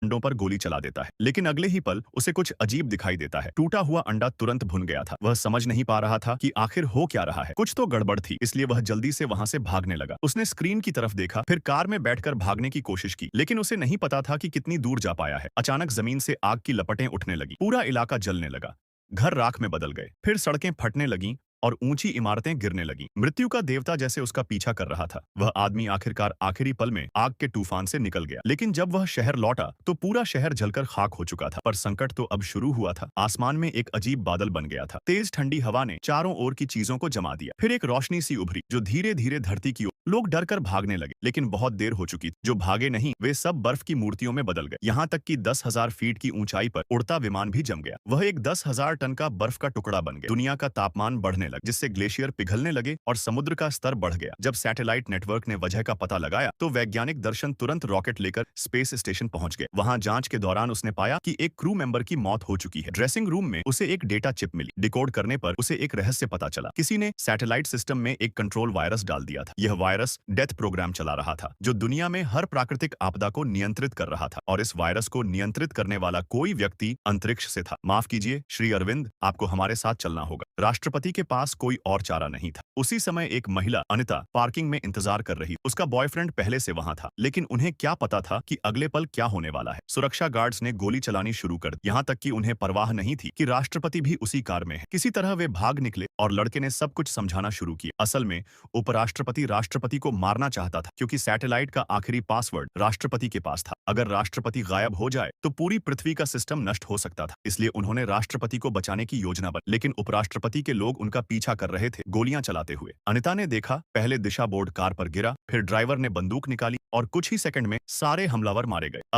अंडों पर गोली चला देता है, लेकिन अगले ही पल उसे कुछ अजीब दिखाई देता है। टूटा हुआ अंडा तुरंत भुन गया था। वह समझ नहीं पा रहा था कि आखिर हो क्या रहा है। कुछ तो गड़बड़ थी, इसलिए वह जल्दी से वहां से भागने लगा। उसने स्क्रीन की तरफ देखा, फिर कार में बैठकर भागने की कोशिश की, लेकिन उसे नहीं पता था कि कितनी दूर जा पाया है। अचानक जमीन से आग की लपटें उठने लगी। पूरा इलाका जलने लगा। घर राख में बदल गए। फिर सड़कें फटने लगीं और ऊंची इमारतें गिरने लगीं। मृत्यु का देवता जैसे उसका पीछा कर रहा था। वह आदमी आखिरकार आखिरी पल में आग के तूफान से निकल गया, लेकिन जब वह शहर लौटा तो पूरा शहर जलकर खाक हो चुका था। पर संकट तो अब शुरू हुआ था। आसमान में एक अजीब बादल बन गया था। तेज ठंडी हवा ने चारों ओर की चीजों को जमा दिया। फिर एक रोशनी सी उभरी जो धीरे धीरे धरती की ओर। लोग डर कर भागने लगे, लेकिन बहुत देर हो चुकी थी। जो भागे नहीं वे सब बर्फ की मूर्तियों में बदल गए। यहाँ तक कि 10,000 फीट की ऊंचाई पर उड़ता विमान भी जम गया। वह एक 10,000 टन का बर्फ का टुकड़ा बन गया। दुनिया का तापमान बढ़ने लगा, जिससे ग्लेशियर पिघलने लगे और समुद्र का स्तर बढ़ गया। जब सैटेलाइट नेटवर्क ने वजह का पता लगाया तो वैज्ञानिक दर्शन तुरंत रॉकेट लेकर स्पेस स्टेशन पहुंच गए। वहां जांच के दौरान उसने पाया कि एक क्रू मेंबर की मौत हो चुकी है। ड्रेसिंग रूम में उसे एक डेटा चिप मिली। डिकोड करने पर उसे एक रहस्य पता चला। किसी ने सैटेलाइट सिस्टम में एक कंट्रोल वायरस डाल दिया था। यह वायरस डेथ प्रोग्राम चला रहा था, जो दुनिया में हर प्राकृतिक आपदा को नियंत्रित कर रहा था। और इस वायरस को नियंत्रित करने वाला कोई व्यक्ति अंतरिक्ष से था। माफ कीजिए श्री अरविंद, आपको हमारे साथ चलना होगा। राष्ट्रपति के पास कोई और चारा नहीं था। उसी समय एक महिला अनिता पार्किंग में इंतजार कर रही। उसका बॉयफ्रेंड पहले से वहां था, लेकिन उन्हें क्या पता था कि अगले पल क्या होने वाला है। सुरक्षा गार्ड्स ने गोली चलानी शुरू कर दी, यहाँ तक कि उन्हें परवाह नहीं थी कि राष्ट्रपति भी उसी कार में है। किसी तरह वे भाग निकले और लड़के ने सब कुछ समझाना शुरू किया। असल में उपराष्ट्रपति राष्ट्रपति को मारना चाहता था, क्योंकि सैटेलाइट का आखिरी पासवर्ड राष्ट्रपति के पास था। अगर राष्ट्रपति गायब हो जाए तो पूरी पृथ्वी का सिस्टम नष्ट हो सकता था। इसलिए उन्होंने राष्ट्रपति को बचाने की योजना बनाई, लेकिन उपराष्ट्रपति के लोग उनका पीछा कर रहे थे, गोलियां चलाते हुए। अनिता ने देखा, पहले दिशा बोर्ड कार पर गिरा, फिर ड्राइवर ने बंदूक निकाली और कुछ ही सेकंड में सारे हमलावर मारे गए। अब